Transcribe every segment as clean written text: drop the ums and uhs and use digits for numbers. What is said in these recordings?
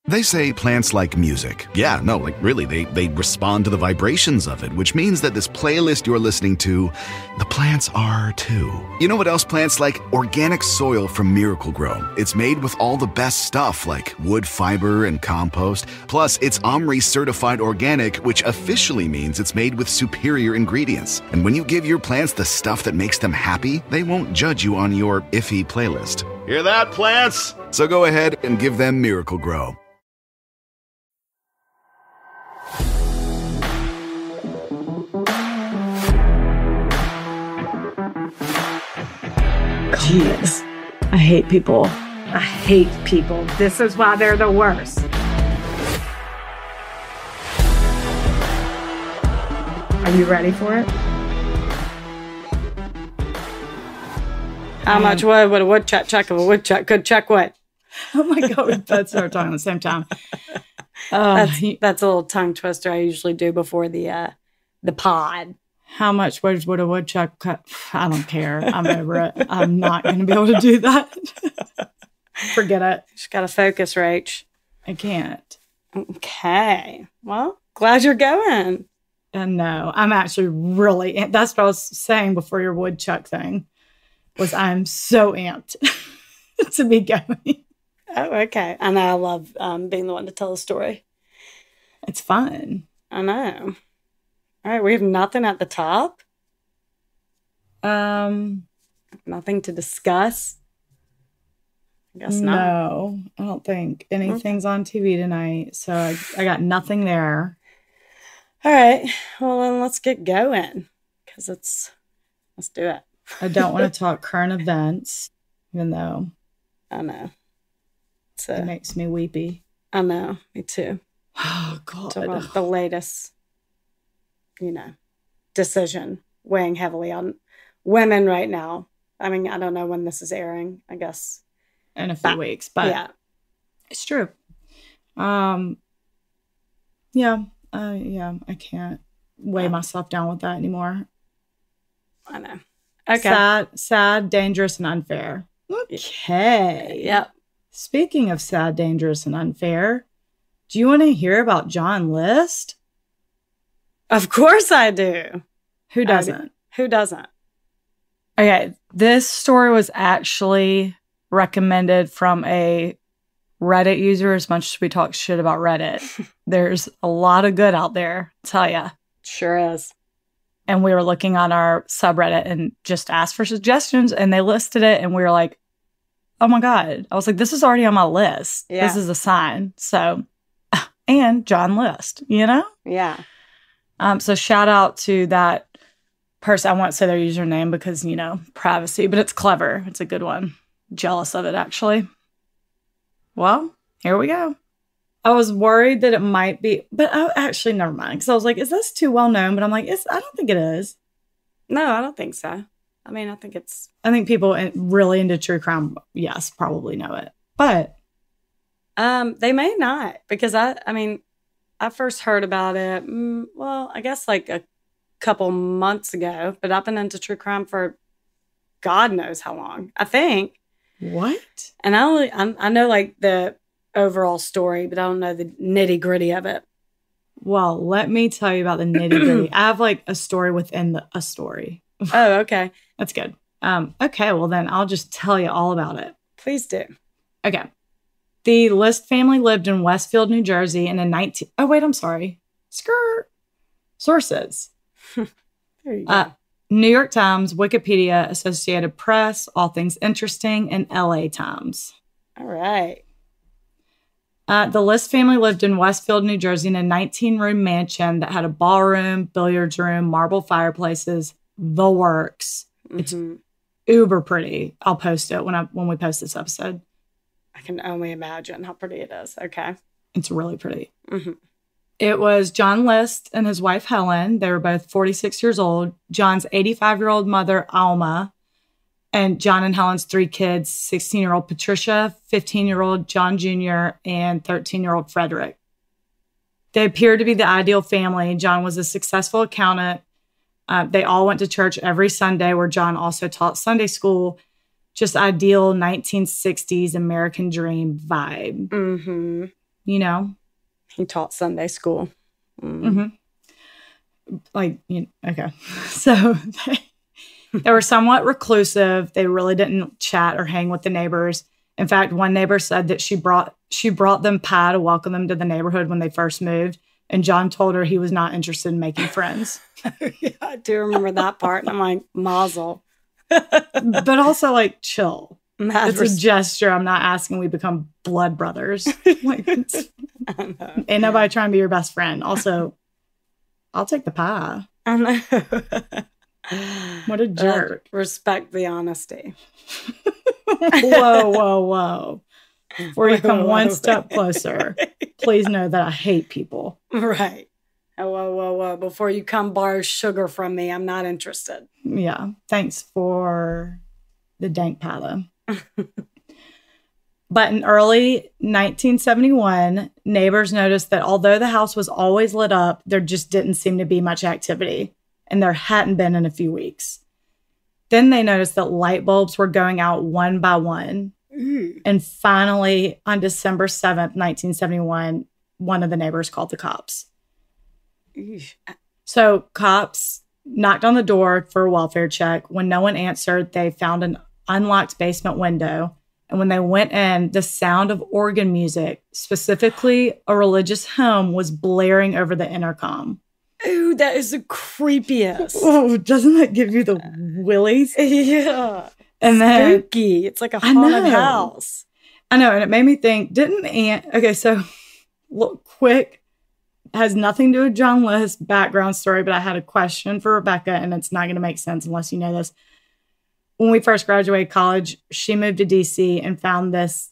They say plants like music. Yeah, no, like really, they respond to the vibrations of it, which means that this playlist you're listening to, the plants are too. You know what else plants like? Organic soil from Miracle Grow. It's made with all the best stuff like wood fiber and compost. Plus, it's OMRI certified organic, which officially means it's made with superior ingredients. And when you give your plants the stuff that makes them happy, they won't judge you on your iffy playlist. Hear that, plants? So go ahead and give them Miracle Grow. Jeez. I hate people. I hate people. This is why they're the worst. Are you ready for it? How much would a woodchuck chuck if a woodchuck could chuck what? Oh my God, we both started talking at the same time. That's a little tongue twister I usually do before the pod. How much would a woodchuck cut? I don't care. I'm over it. I'm not going to be able to do that. Forget it. Just got to focus, Rach. I can't. Okay. Well, glad you're going. No, I'm actually really, that's what I was saying before your woodchuck thing, was I'm so amped to be going. Oh, okay. And I love being the one to tell the story. It's fun. I know. All right, we have nothing at the top. Nothing to discuss. I guess not. No, I don't think anything's on TV tonight. So I got nothing there. All right. Well, then let's get going. Because let's do it. I don't want to talk current events, even though. I know. It makes me weepy. I know. Me too. Oh, God. Talk about the latest, decision weighing heavily on women right now. I mean, I don't know when this is airing, I guess. In a few weeks, but yeah. It's true. Yeah, I can't weigh myself down with that anymore. I know. Okay. Sad, dangerous, and unfair. Okay. Yep. Speaking of sad, dangerous, and unfair, do you want to hear about John List? Of course I do. Who doesn't? Who doesn't? Okay, this story was actually recommended from a Reddit user. As much as we talk shit about Reddit, there's a lot of good out there, I'll tell ya. Sure is. And we were looking on our subreddit and just asked for suggestions, and they listed it, and we were like, oh my God. I was like, this is already on my list. Yeah. This is a sign. So, and John List, Yeah. So shout out to that person. I won't say their username because, privacy, but it's clever. It's a good one. Jealous of it, actually. Well, here we go. I was worried that it might be, but actually, never mind. Because I was like, is this too well known? But I'm like, I don't think it is. No, I don't think so. I mean, I think people really into true crime, yes, probably know it. But they may not, because I first heard about it, I guess like a couple months ago, but I've been into true crime for God knows how long, I think. What? And I know like the overall story, but I don't know the nitty gritty of it. Well, let me tell you about the nitty gritty. I have like a story within a story. Oh, okay. That's good. Okay, well then I'll just tell you all about it. Please do. Okay. The List family lived in Westfield, New Jersey in Sources. There you go. New York Times, Wikipedia, Associated Press, All Things Interesting, and LA Times. All right. The List family lived in Westfield, New Jersey in a 19-room mansion that had a ballroom, billiards room, marble fireplaces, the works. Mm-hmm. It's uber pretty. I'll post it when we post this episode. I can only imagine how pretty it is. Okay. It's really pretty. Mm-hmm. It was John List and his wife, Helen. They were both 46 years old. John's 85-year-old mother, Alma, and John and Helen's 3 kids, 16-year-old Patricia, 15-year-old John Jr., and 13-year-old Frederick. They appeared to be the ideal family. John was a successful accountant. They all went to church every Sunday, where John also taught Sunday school. Just ideal 1960s American dream vibe. Mm-hmm. you know. He taught Sunday school. Like, okay. So they were somewhat reclusive. They really didn't chat or hang with the neighbors. In fact, one neighbor said that she brought them pie to welcome them to the neighborhood when they first moved. And John told her he was not interested in making friends. Yeah, I do remember that part. And I'm like, mazel. But also, like, chill. It's a gesture. I'm not asking we become blood brothers. Like, ain't nobody trying to be your best friend. Also, I'll take the pie. I know. What a jerk. Respect the honesty. Whoa. Before you come one step closer, please know that I hate people. Right. Whoa. Before you come borrow sugar from me, I'm not interested. Yeah. Thanks for the dank pie, though. But in early 1971, neighbors noticed that although the house was always lit up, there just didn't seem to be much activity, and there hadn't been in a few weeks. Then they noticed that light bulbs were going out one by one. And finally, on December 7th, 1971, one of the neighbors called the cops. So cops knocked on the door for a welfare check. When no one answered, they found an unlocked basement window. And when they went in, the sound of organ music, specifically a religious hymn, was blaring over the intercom. Ooh, that is the creepiest. Oh, doesn't that give you the willies? Yeah. And then spooky. It's like a haunted house. I know. And it made me think, okay, so look, quick, has nothing to do with John List's background story, but I had a question for Rebecca, and it's not going to make sense unless you know this. When we first graduated college, she moved to DC and found this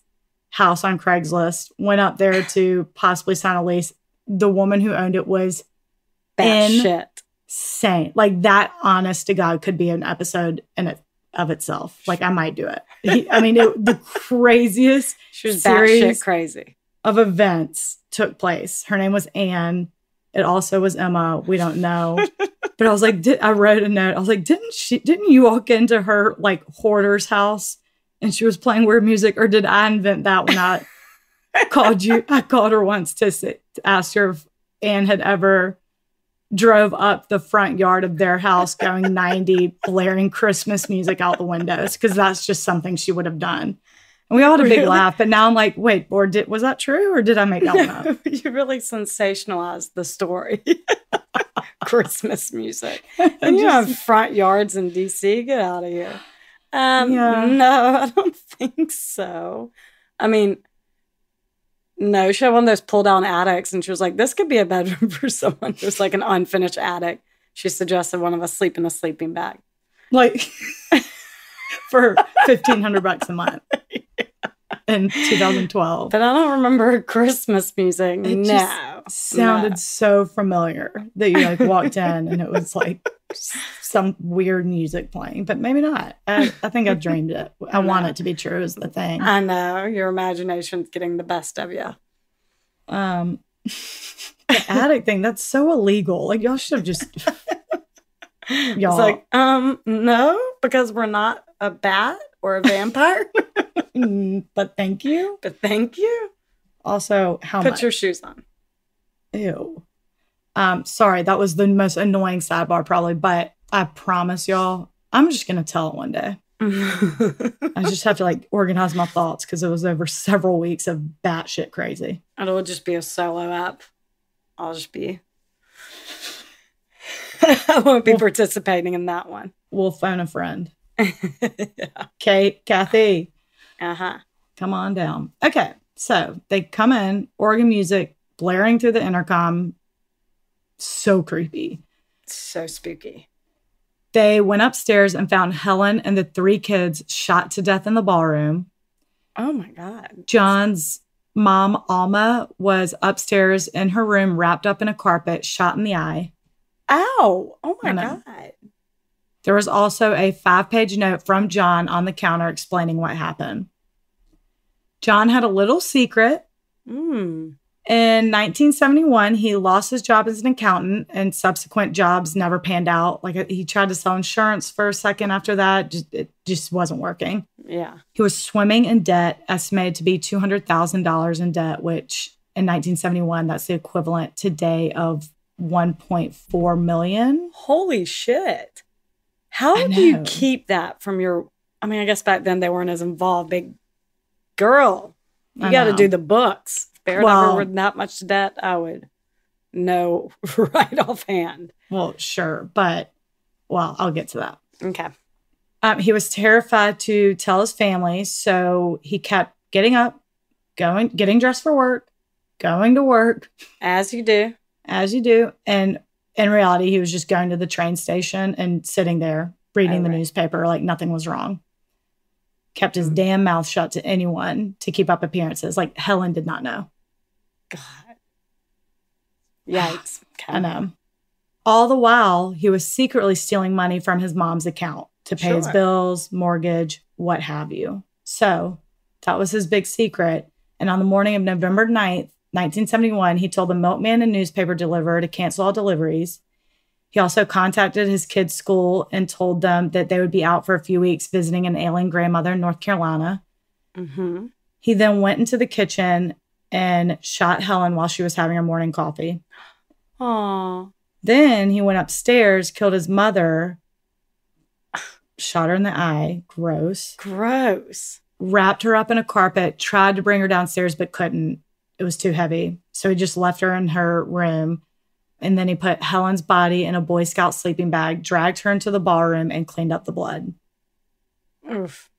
house on Craigslist, went up there to possibly sign a lease. The woman who owned it was insane. Like, that, honest to God, could be an episode in it of itself. Like, I might do it. The craziest she was series batshit crazy of events took place. Her name was Anne. It also was Emma. We don't know. But I was like, I wrote a note. I was like, didn't you walk into her, like, hoarder's house and she was playing weird music? Or did I invent that when I called you? I called her once to ask her if Anne had ever drove up the front yard of their house going 90, blaring Christmas music out the windows, because that's just something she would have done. And we all had a big laugh, but now I'm like, wait, was that true, or did I make that one up? You really sensationalized the story. Christmas music. And you have front yards in DC? Get out of here. No, I don't think so. I mean, no, she had one of those pull-down attics, and she was like, this could be a bedroom for someone who's like an unfinished attic. She suggested one of us sleep in a sleeping bag. Like, for $1,500 a month in 2012. But I don't remember Christmas music. It sounded so familiar that you, like, walked in and it was like some weird music playing, but maybe not. I think I dreamed it. I want it to be true is the thing. I know. Your imagination's getting the best of you. The attic thing, that's so illegal. Like, y'all should have just... It's like, no, because we're not a bat or a vampire. But thank you. Also, how much? Put your shoes on. Ew. Sorry, that was the most annoying sidebar probably, but I promise y'all, I'm just going to tell it one day. I just have to, like, organize my thoughts because it was over several weeks of batshit crazy. It'll just be a solo app. I'll just be... I won't be participating in that one. We'll phone a friend. Yeah. Kathy. Uh-huh. Come on down. Okay. So they come in, organ music blaring through the intercom. So creepy. So spooky. They went upstairs and found Helen and the 3 kids shot to death in the ballroom. Oh my God. John's mom, Alma, was upstairs in her room wrapped up in a carpet, shot in the eye. Ow. Oh my God. There was also a 5-page note from John on the counter explaining what happened. John had a little secret. In 1971, he lost his job as an accountant, and subsequent jobs never panned out. Like, he tried to sell insurance for a second after that. It just wasn't working. Yeah. He was swimming in debt, estimated to be $200,000 in debt, which in 1971, that's the equivalent today of 1.4 million. Holy shit. How do you keep that from your, I mean, I guess back then they weren't as involved. Big girl, you got to do the books. If Barrett ever were that much to debt, I would know right offhand. Well, sure. But, well, I'll get to that. Okay. He was terrified to tell his family, so he kept getting up, getting dressed for work, going to work. As you do. As you do. And in reality, he was just going to the train station and sitting there reading the newspaper like nothing was wrong. Kept his damn mouth shut to anyone to keep up appearances. Like Helen did not know. God. Yikes. Okay. I know. All the while, he was secretly stealing money from his mom's account to pay his bills, mortgage, what have you. So that was his big secret. And on the morning of November 9th, 1971, he told the milkman and newspaper deliverer to cancel all deliveries. He also contacted his kids' school and told them that they would be out for a few weeks visiting an ailing grandmother in North Carolina. Mm-hmm. He then went into the kitchen and shot Helen while she was having her morning coffee. Aww. Then he went upstairs, killed his mother, shot her in the eye. Gross. Gross. Wrapped her up in a carpet, tried to bring her downstairs, but couldn't. It was too heavy. So he just left her in her room. And then he put Helen's body in a Boy Scout sleeping bag, dragged her into the ballroom, and cleaned up the blood. Oof.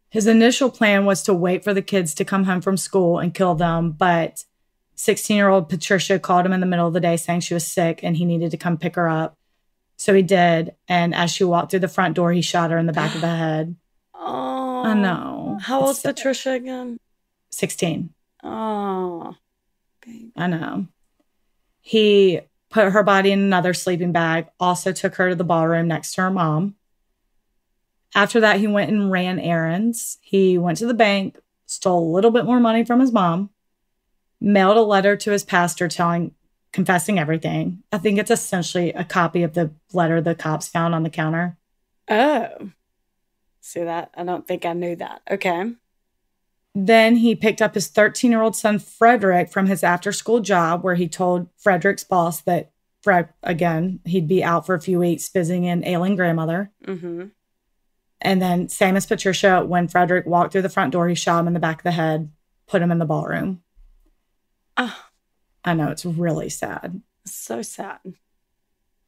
His initial plan was to wait for the kids to come home from school and kill them, but 16-year-old Patricia called him in the middle of the day saying she was sick and he needed to come pick her up. So he did, and as she walked through the front door, he shot her in the back of the head. Oh. I know. How old's Patricia again? 16. Oh. Baby. I know. He put her body in another sleeping bag, also took her to the ballroom next to her mom. After that, he went and ran errands. He went to the bank, stole a little bit more money from his mom, mailed a letter to his pastor confessing everything. I think it's essentially a copy of the letter the cops found on the counter. Oh. See that? I don't think I knew that. Okay. Then he picked up his 13-year-old son, Frederick, from his after-school job, where he told Frederick's boss that, again, he'd be out for a few weeks visiting an ailing grandmother. Mm-hmm. And then, same as Patricia, when Frederick walked through the front door, he shot him in the back of the head, put him in the ballroom. Oh. I know, it's really sad. So sad.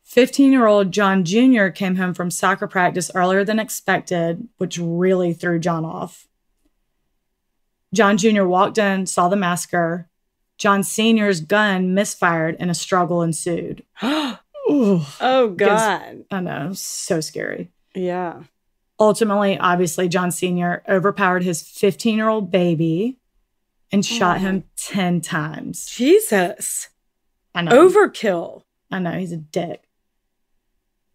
15-year-old John Jr. came home from soccer practice earlier than expected, which really threw John off. John Jr. walked in, saw the massacre. John Sr.'s gun misfired and a struggle ensued. Oh, God. I know, so scary. Yeah. Ultimately, obviously, John Sr. overpowered his 15-year-old baby and shot him 10 times. Jesus. I know. Overkill. I know, he's a dick.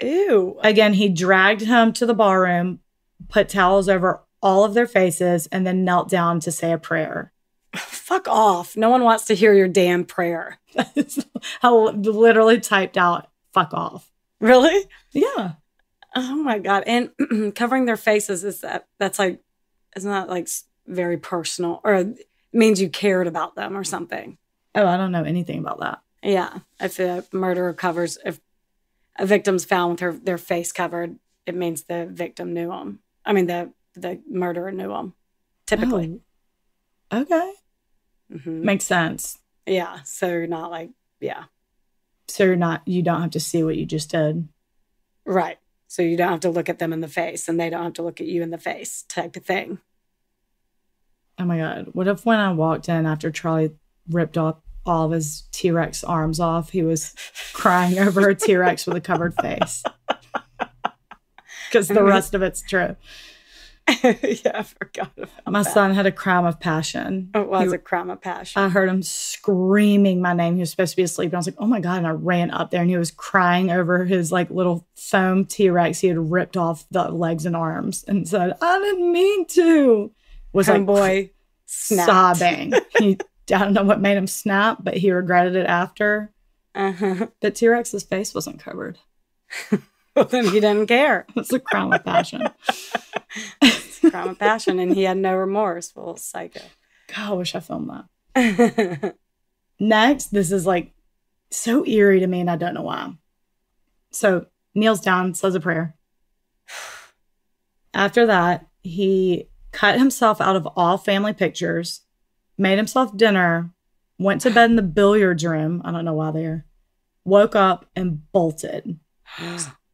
Ew. Again, he dragged him to the ballroom, put towels over all of their faces, and then knelt down to say a prayer. Fuck off. No one wants to hear your damn prayer. I literally typed out, fuck off. Really? Yeah. Oh my God. And covering their faces, isn't that like very personal, or it means you cared about them or something? Oh, I don't know anything about that. Yeah. If a murderer if a victim's found with their face covered, it means the victim knew them. I mean, the murderer knew them, typically. Oh. Okay. Mm-hmm. Makes sense. Yeah. So you're not like, yeah. So you don't have to see what you just did. Right. So you don't have to look at them in the face and they don't have to look at you in the face, type of thing. Oh my God. What if when I walked in after Charlie ripped off all of his T-Rex arms off, he was crying over a T-Rex with a covered face? Because the rest of it's true. Yeah, I forgot about My son had a crime of passion. It was a crime of passion. I heard him screaming my name. He was supposed to be asleep. And I was like, oh my God. And I ran up there and he was crying over his like little foam T-Rex he had ripped off the legs and arms and said, I didn't mean to. Was like, boy, sobbing. I don't know what made him snap, but he regretted it after. Uh-huh. But T-Rex's face wasn't covered. Well, then he didn't care. It's a crime of passion. It's a crime of passion, and he had no remorse. Well, psycho. God, I wish I filmed that. Next, this is like so eerie to me, and I don't know why. So kneels down, says a prayer. After that, he cut himself out of all family pictures, made himself dinner, went to bed in the billiards room. I don't know why there. Woke up and bolted.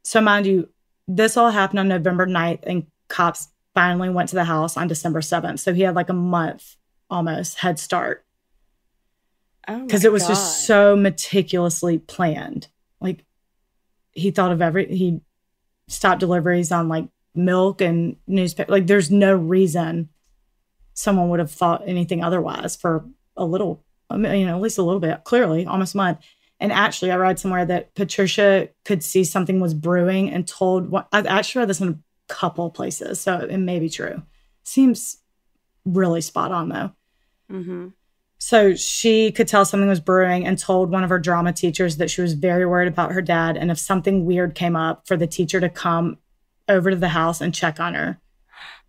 So mind you, this all happened on November 9th, and cops finally went to the house on December 7th. So he had like a month almost head start. Because it was just so meticulously planned. Like, he thought of he stopped deliveries on like milk and newspaper. Like, there's no reason someone would have thought anything otherwise for a little, at least a little bit, clearly almost a month. And actually, I read somewhere that Patricia could see something was brewing and I actually read this in a couple places, so it may be true. Seems really spot on, though. Mm-hmm. So she could tell something was brewing and told one of her drama teachers that she was very worried about her dad. And if something weird came up, for the teacher to come over to the house and check on her.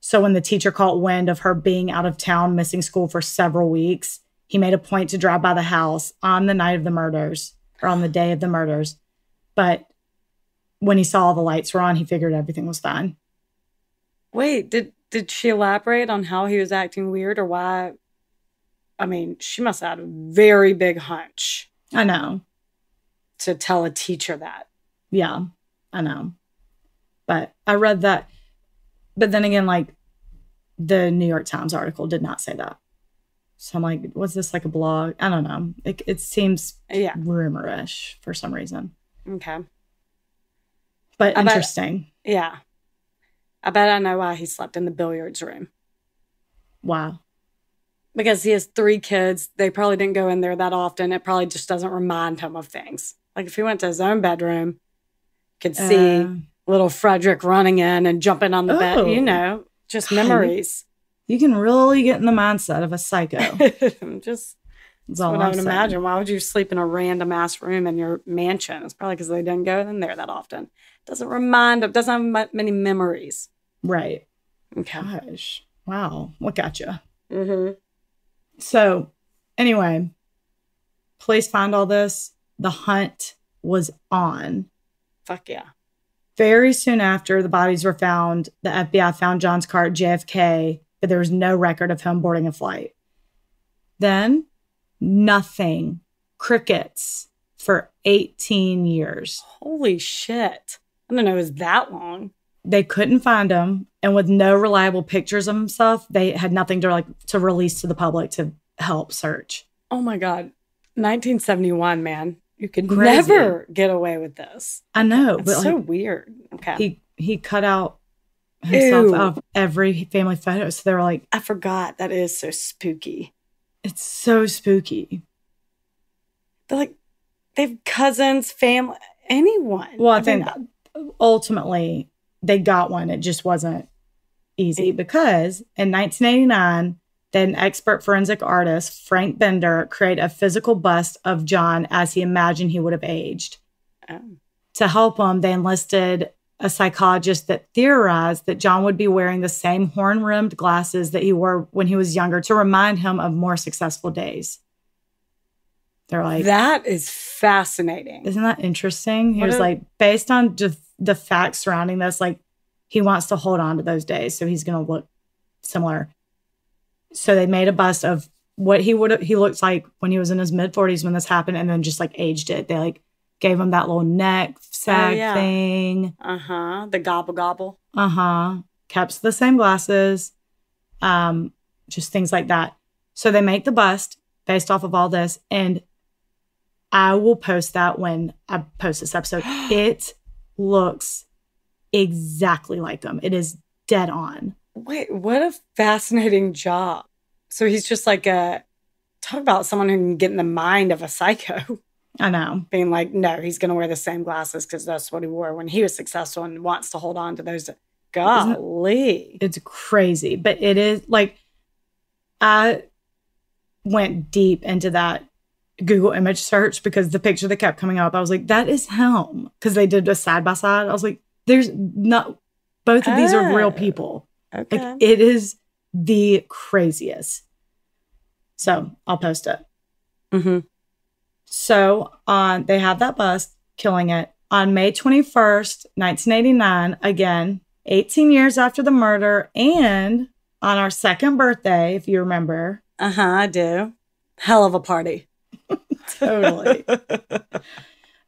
So when the teacher caught wind of her being out of town, missing school for several weeks, he made a point to drive by the house on the night of the murders, or on the day of the murders. But when he saw the lights were on, he figured everything was fine. Wait, did she elaborate on how he was acting weird or why? I mean, she must have had a very big hunch. I know. To tell a teacher that. Yeah, I know. But I read that. But then again, like, the New York Times article did not say that. So I'm like, was this like a blog? I don't know. It seems rumorish for some reason. Okay. But interesting. Yeah. I bet I know why he slept in the billiards room. Wow. Because he has 3 kids. They probably didn't go in there that often. It probably just doesn't remind him of things. Like if he went to his own bedroom, could see little Frederick running in and jumping on the bed, just memories. You can really get in the mindset of a psycho. That's what I would imagine. Why would you sleep in a random ass room in your mansion? It's probably because they didn't go in there that often. Doesn't have many memories. Right. Okay. Gosh. Wow. Look at you. Mm-hmm. So, anyway, police find all this. The hunt was on. Fuck yeah. Very soon after the bodies were found, the FBI found John's car at JFK, but there was no record of him boarding a flight. Then, nothing. Crickets for 18 years. Holy shit. I didn't know it was that long. They couldn't find him, and with no reliable pictures of himself, they had nothing to release to the public to help search. Oh my God. 1971, man. You could never get away with this. I know. It's so weird. Okay. He cut out himself out of every family photo. So they were like, I forgot. That is so spooky. It's so spooky. They're like, they have cousins, family, anyone. Well, I think ultimately they got one. It just wasn't easy because in 1989, then expert forensic artist Frank Bender created a physical bust of John as he imagined he would have aged. Oh. To help him, they enlisted a psychologist that theorized that John would be wearing the same horn-rimmed glasses that he wore when he was younger to remind him of more successful days. They're like... That is fascinating. Isn't that interesting? He was like, based on just the facts surrounding this, like, he wants to hold on to those days, so he's going to look similar. So they made a bust of what he looked like when he was in his mid-40s when this happened, and then just, like, aged it. They, like, gave him that little neck sag thing. Uh-huh. The gobble. Uh-huh. Kept the same glasses. Just things like that. So they make the bust based off of all this, and I will post that when I post this episode. It looks exactly like him. It is dead on. Wait, what a fascinating job. So he's just like talk about someone who can get in the mind of a psycho. I know. Being like, no, he's going to wear the same glasses because that's what he wore when he was successful and wants to hold on to those. Golly. It's crazy. But it is like, I went deep into that Google image search because the picture that kept coming up, I was like, that is him. Because they did a side by side. I was like, there's not, both of these are real people. Okay. Like, it is the craziest. So I'll post it. Mm-hmm. So they had that bust, killing it. On May 21st, 1989, again, 18 years after the murder, and on our second birthday, if you remember. I do. Hell of a party. Totally.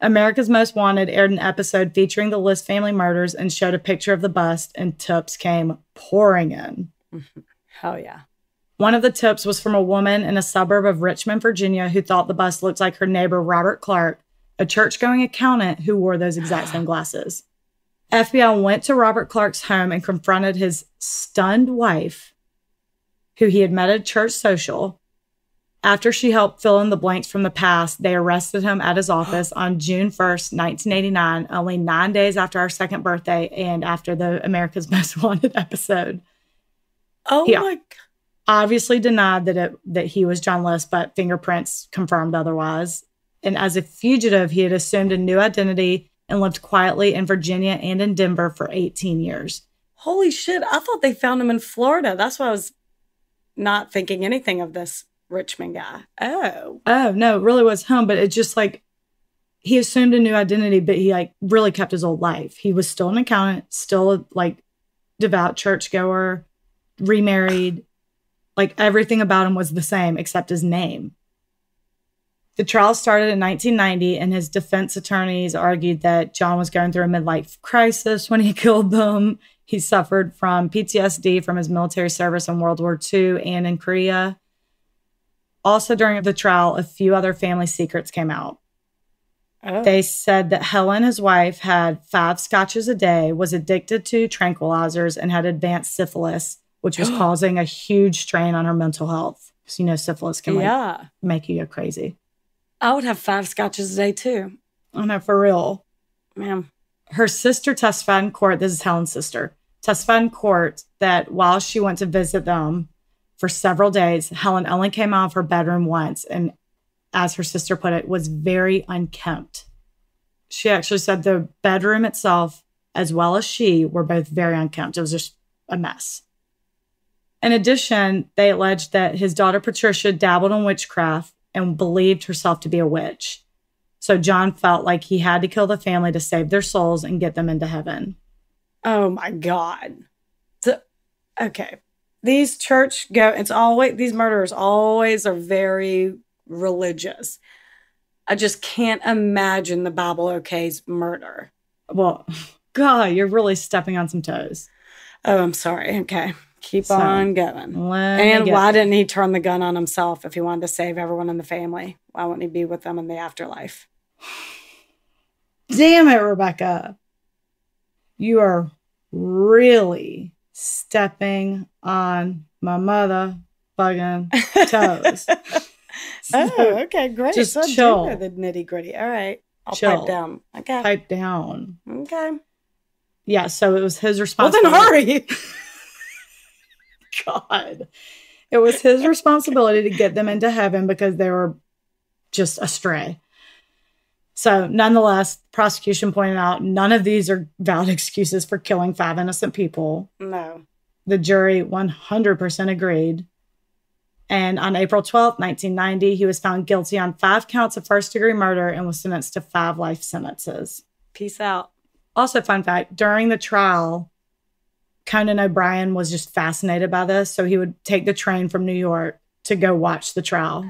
America's Most Wanted aired an episode featuring the List family murders and showed a picture of the bust, and tips came pouring in. Hell yeah. One of the tips was from a woman in a suburb of Richmond, Virginia, who thought the bust looked like her neighbor, Robert Clark, a church-going accountant who wore those exact same glasses. FBI went to Robert Clark's home and confronted his stunned wife, who he had met at a church social. After she helped fill in the blanks from the past, they arrested him at his office on June 1st, 1989, only 9 days after our second birthday and after the America's Most Wanted episode. Oh, He my God. obviously denied that he was John List, but fingerprints confirmed otherwise. And as a fugitive, he had assumed a new identity and lived quietly in Virginia and in Denver for 18 years. Holy shit. I thought they found him in Florida. That's why I was not thinking anything of this Richmond guy. Oh, no, it really was him. But it's just like he assumed a new identity, but he like really kept his old life. He was still an accountant, still a like devout churchgoer, remarried. Like everything about him was the same except his name. The trial started in 1990, and his defense attorneys argued that John was going through a midlife crisis when he killed them. He suffered from PTSD from his military service in World War II and in Korea. Also, during the trial, a few other family secrets came out. Oh. They said that Helen, his wife, had 5 scotches a day, was addicted to tranquilizers, and had advanced syphilis, which was causing a huge strain on her mental health. Because, you know, syphilis can make you go crazy. I would have 5 scotches a day, too. Oh, no, for real. Man. Her sister testified in court. This is Helen's sister. Testified in court that while she went to visit them for several days, Helen only came out of her bedroom once, and as her sister put it, was very unkempt. She actually said the bedroom itself, as well as she, were both very unkempt. It was just a mess. In addition, they alleged that his daughter Patricia dabbled in witchcraft and believed herself to be a witch. So John felt like he had to kill the family to save their souls and get them into heaven. Oh my God. Okay. These these murderers always are very religious. I just can't imagine the Bible okay's murder. Well, God, you're really stepping on some toes. Oh, I'm sorry. Okay. Keep on going. And And why didn't he turn the gun on himself if he wanted to save everyone in the family? Why wouldn't he be with them in the afterlife? Damn it, Rebecca. You are really stepping on my motherfucking toes. Oh, okay, great. Just so chill. I do know the nitty gritty. All right. I'll Chill. pipe down. Okay. Pipe down. Okay. Yeah, so it was his Well, responsibility. then hurry. God. It was his responsibility to get them into heaven because they were just astray. So nonetheless, prosecution pointed out none of these are valid excuses for killing 5 innocent people. No. The jury 100% agreed. And on April 12th, 1990, he was found guilty on 5 counts of first-degree murder and was sentenced to 5 life sentences. Peace out. Also, fun fact, during the trial, Conan O'Brien was just fascinated by this. So he would take the train from New York to go watch the trial.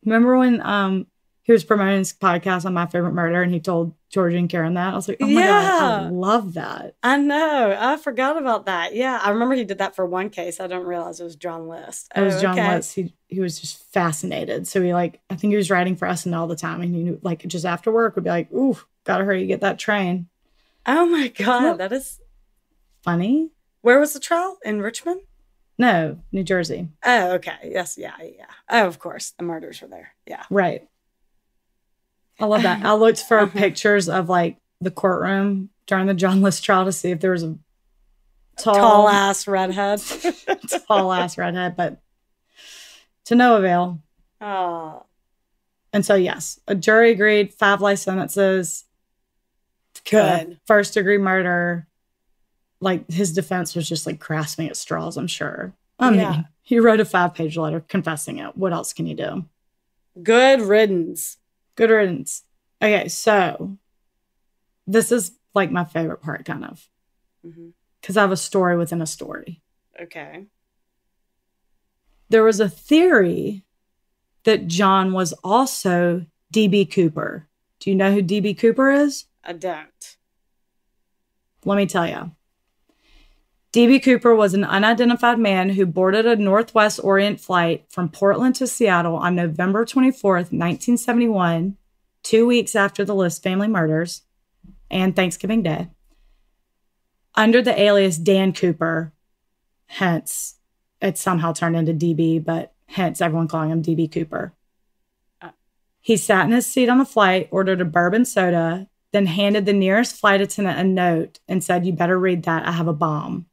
Remember when he was promoting his podcast on My Favorite Murder and he told Georgie and Karen that? I was like, oh my God, I love that. I know. I forgot about that. Yeah. I remember he did that for one case. I didn't realize it was John List. It was John List. He was just fascinated. So I think he was writing for SNL all the time. And he knew, like, just after work would be like, ooh, gotta hurry, get that train. Oh my God. That is funny. Where was the trial? In Richmond? No, New Jersey. Oh, okay. Yes. Yeah. Oh, of course. The murders were there. Yeah. Right. I love that. I looked for pictures of like the courtroom during the John List trial to see if there was a tall ass redhead. Tall ass redhead, but to no avail. Oh. And so, yes, a jury agreed 5 life sentences. Good. First degree murder. Like his defense was just like grasping at straws, I'm sure. I mean, he wrote a 5-page letter confessing it. What else can you do? Good riddance. Good riddance. Okay, so this is like my favorite part, kind of. Because I have a story within a story. Okay. There was a theory that John was also D.B. Cooper. Do you know who D.B. Cooper is? I don't. Let me tell you. D.B. Cooper was an unidentified man who boarded a Northwest Orient flight from Portland to Seattle on November 24th, 1971, 2 weeks after the List family murders and Thanksgiving Day, under the alias Dan Cooper. Hence, it somehow turned into DB, but hence everyone calling him DB Cooper. He sat in his seat on the flight, ordered a bourbon soda, then handed the nearest flight attendant a note and said, "You better read that. I have a bomb."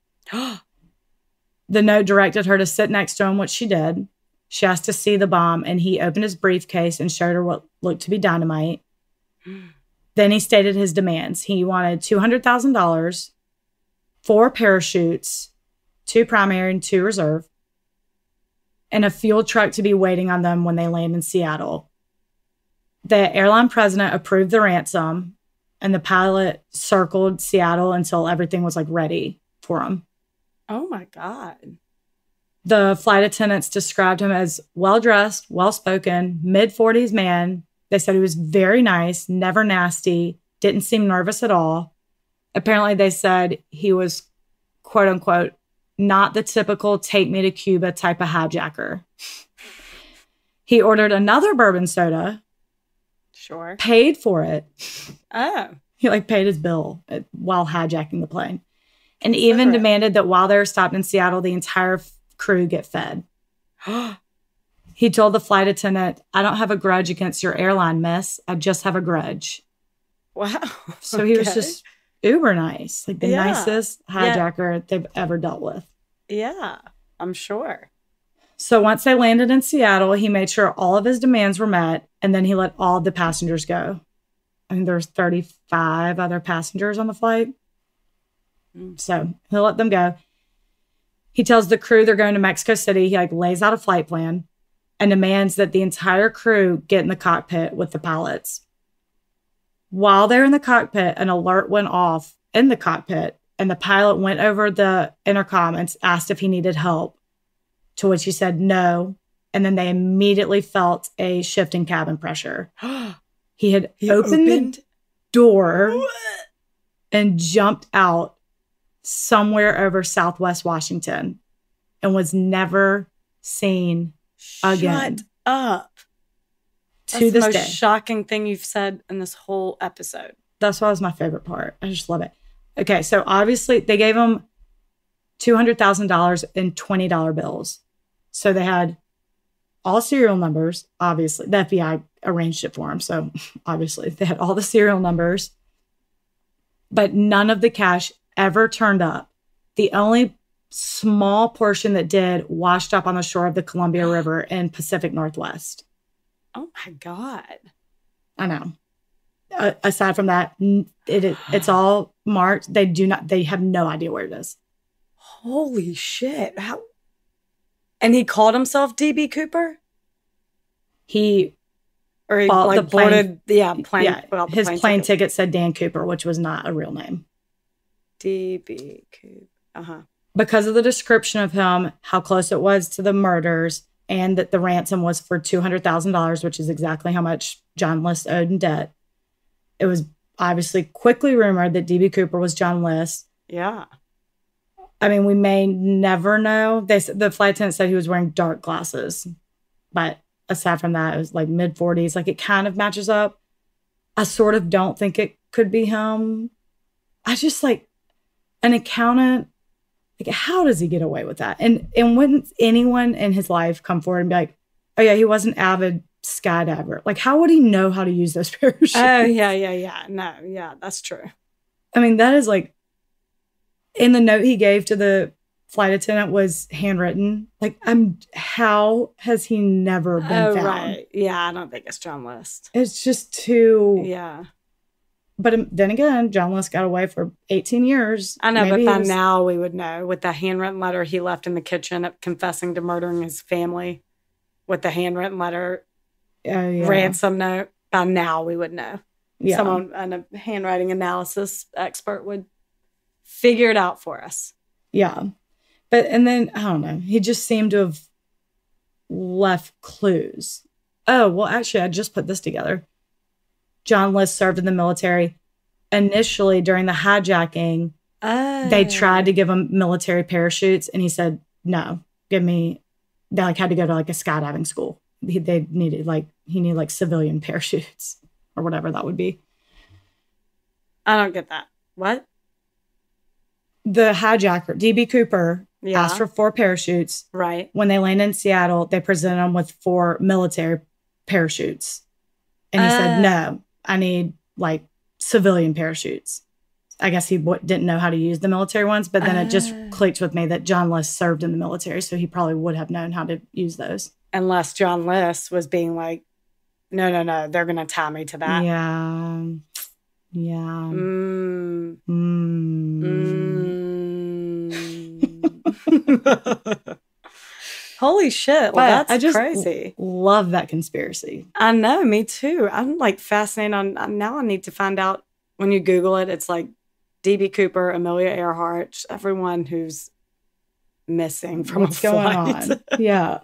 The note directed her to sit next to him, which she did. She asked to see the bomb, and he opened his briefcase and showed her what looked to be dynamite. Then he stated his demands. He wanted $200,000, 4 parachutes, 2 primary and 2 reserve, and a fuel truck to be waiting on them when they land in Seattle. The airline president approved the ransom, and the pilot circled Seattle until everything was like ready for him. Oh my God. The flight attendants described him as well-dressed, well-spoken, mid-40s man. They said he was very nice, never nasty, didn't seem nervous at all. Apparently, they said he was, quote unquote, not the typical take me to Cuba type of hijacker. He ordered another bourbon soda. Sure. Paid for it. Oh. He paid his bill while hijacking the plane. And even demanded that while they were stopped in Seattle, the entire crew get fed. He told the flight attendant, "I don't have a grudge against your airline, miss. I just have a grudge." Wow. So he was just uber nice. Like the nicest hijacker they've ever dealt with. Yeah, I'm sure. So once they landed in Seattle, he made sure all of his demands were met, and then he let all the passengers go. I think there's 35 other passengers on the flight. So he'll let them go. He tells the crew they're going to Mexico City. He lays out a flight plan and demands that the entire crew get in the cockpit with the pilots. While they're in the cockpit, an alert went off in the cockpit, and the pilot went over the intercom and asked if he needed help, to which he said no. And then they immediately felt a shift in cabin pressure. He had opened the door and jumped out somewhere over Southwest Washington and was never seen again. Shut up. To this day. That's the most shocking thing you've said in this whole episode. That's why it was my favorite part. I just love it. Okay, so obviously they gave him $200,000 in $20 bills. So they had all serial numbers, obviously. The FBI arranged it for him. So obviously they had all the serial numbers. But none of the cash ever turned up. The only small portion that did washed up on the shore of the Columbia River in Pacific Northwest. Oh my God. I know. Aside from that, it's all marked. They have no idea where it is. Holy shit. How? And he called himself DB Cooper? He bought the plane. His plane ticket said Dan Cooper, which was not a real name. DB Cooper. Because of the description of him, how close it was to the murders, and that the ransom was for $200,000, which is exactly how much John List owed in debt. It was obviously quickly rumored that DB Cooper was John List. Yeah. I mean, we may never know. The flight attendant said he was wearing dark glasses. But aside from that, it was mid-40s. It kind of matches up. I sort of don't think it could be him. I just an accountant. How does he get away with that? And wouldn't anyone in his life come forward and be like, "Oh yeah, he was an avid skydiver." How would he know how to use those parachutes? Oh yeah. No, yeah, that's true. I mean, that is in the note he gave to the flight attendant was handwritten. How has he never been found? Right. Yeah, I don't think it's John List. It's just too. Yeah. But then again, John List got away for 18 years. I know, but by now we would know with the handwritten letter he left in the kitchen confessing to murdering his family with the handwritten letter ransom note. by now we would know. Yeah. Someone, a handwriting analysis expert would figure it out for us. Yeah. And then, I don't know, he just seemed to have left clues. Oh, well, actually, I just put this together. John List served in the military. Initially, during the hijacking, they tried to give him military parachutes, and he said, no, give me, they like had to go to like a skydiving school. He needed like civilian parachutes or whatever that would be. I don't get that. What? The hijacker, D.B. Cooper, Yeah. asked for 4 parachutes. Right. When they landed in Seattle, they presented him with 4 military parachutes. And he said, no, I need like civilian parachutes. I guess he didn't know how to use the military ones, but then it just clicked with me that John List served in the military, so he probably would have known how to use those. Unless John List was being like, no, they're going to tie me to that. Yeah. Yeah. Holy shit. Well, that's crazy. Love that conspiracy. I know, me too. I'm like fascinated on, now I need to find out, when you Google it, it's like D.B. Cooper, Amelia Earhart, just everyone who's missing from what's going on. Yeah.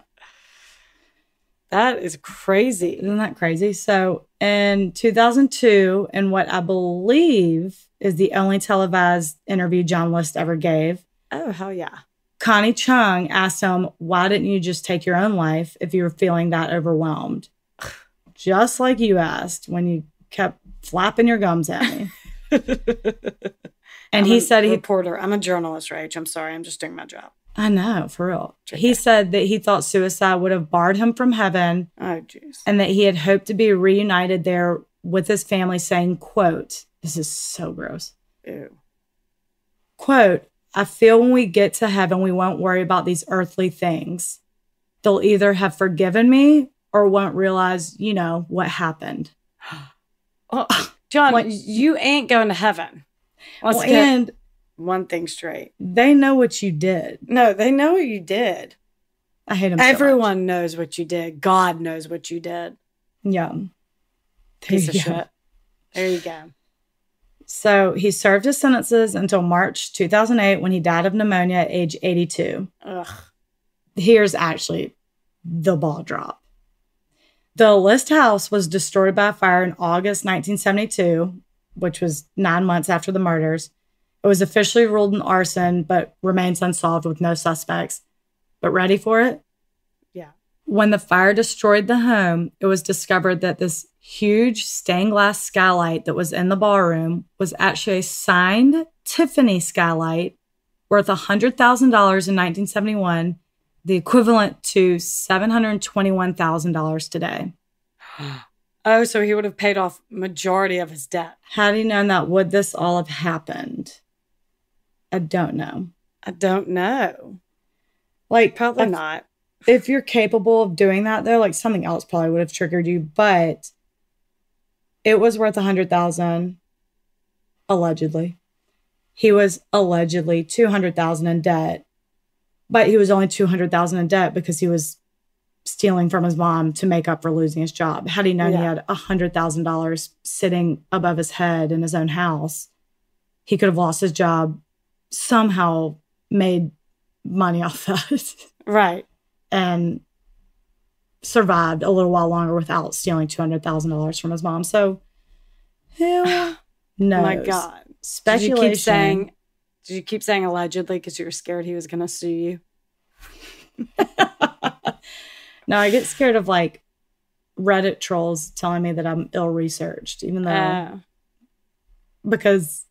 That is crazy. Isn't that crazy? So in 2002, in what I believe is the only televised interview John List ever gave. Oh, hell yeah. Connie Chung asked him, why didn't you just take your own life if you were feeling that overwhelmed? Just like you asked when you kept flapping your gums at me. And he said reporter. I'm a journalist, Rach. I'm sorry. I'm just doing my job. I know, for real. Okay. He said that he thought suicide would have barred him from heaven. Oh, jeez. And that he had hoped to be reunited there with his family, saying, quote, this is so gross. Ew. Quote, I feel when we get to heaven, we won't worry about these earthly things. They'll either have forgiven me or won't realize, what happened. Oh, John, you ain't going to heaven. Let's get one thing straight. They know what you did. No, they know what you did. I hate him Everyone knows what you did. God knows what you did. Yeah. Piece of shit. There you go. So he served his sentences until March 2008 when he died of pneumonia at age 82. Ugh. Here's actually the ball drop. The List house was destroyed by a fire in August 1972, which was 9 months after the murders. It was officially ruled an arson, but remains unsolved with no suspects. But ready for it? Yeah. When the fire destroyed the home, it was discovered that this huge stained glass skylight that was in the ballroom was actually a signed Tiffany skylight worth $100,000 in 1971, the equivalent to $721,000 today. Oh, so he would have paid off majority of his debt. Had he known that, would this all have happened? I don't know. Like, probably not. If you're capable of doing that, though, like something else probably would have triggered you, but it was worth $100,000, allegedly. He was allegedly $200,000 in debt, but he was only $200,000 in debt because he was stealing from his mom to make up for losing his job. Had he known he had $100,000 sitting above his head in his own house, he could have lost his job, somehow made money off that. Right. And survived a little while longer without stealing $200,000 from his mom. So who knows? My God. Speculation. Did you keep saying allegedly because you were scared he was going to sue you? No, I get scared of like Reddit trolls telling me that I'm ill-researched, even though because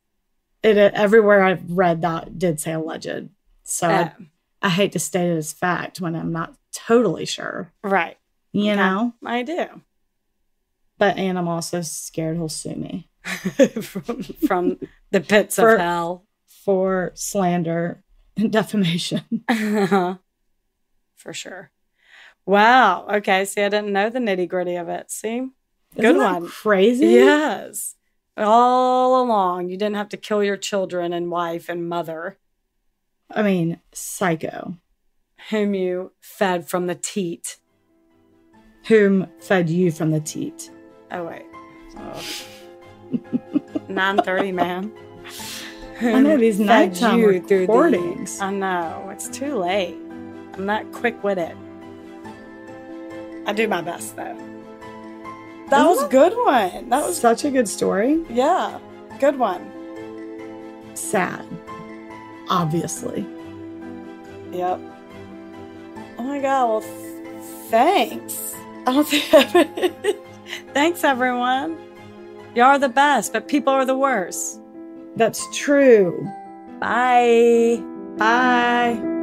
everywhere I've read that did say alleged. So I hate to state it as fact when I'm not totally sure. Right. You know? I do. And I'm also scared he'll sue me. from the pits of hell. For slander and defamation. For sure. Wow. Okay. See, I didn't know the nitty gritty of it. See? Good one. Crazy? Yes. All along, you didn't have to kill your children and wife and mother. I mean, psycho. Whom you fed from the teat. Whom fed you from the teat. Oh, wait. 9:30, man. I know these nighttime you through recordings. I know. It's too late. I'm not quick-witted. I do my best, though. That was a good one. That was Such a good story. Yeah, good one. Sad. Obviously. Yep. Oh my God. Well, thanks. I don't think I have it. Thanks, everyone. Y'all are the best, but people are the worst. That's true. Bye. Bye.